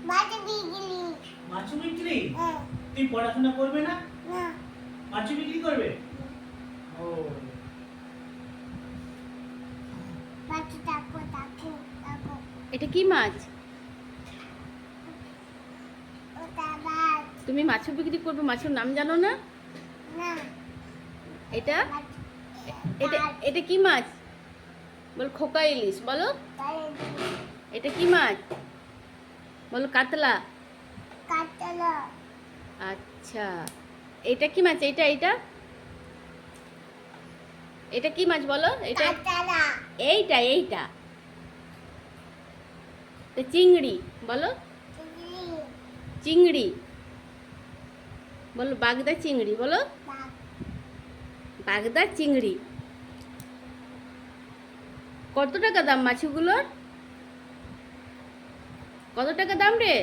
মাছু বিক্রি? তুই পড়াশোনা করবে না? মাছু বিক্রি করবে? ও এটা কি মাছ? তুমি মাছ বিক্রি করবে, মাছের নাম জানো না? এটা এটা এটা কি মাছ? বল খোকা ইলিশ বলো। এটা কি মাছ? বলো কাতলা। আচ্ছা, এটা কি মাছ? এটা এটা এটা কি মাছ বলো? এটা এইটা এইটা এটা চিংড়ি বলো। চিংড়ি বলো। বাগদা চিংড়ি বলো। বাগদা চিংড়ি। কত টাকা দাম মাছগুলোর? কত টাকা দাম রে?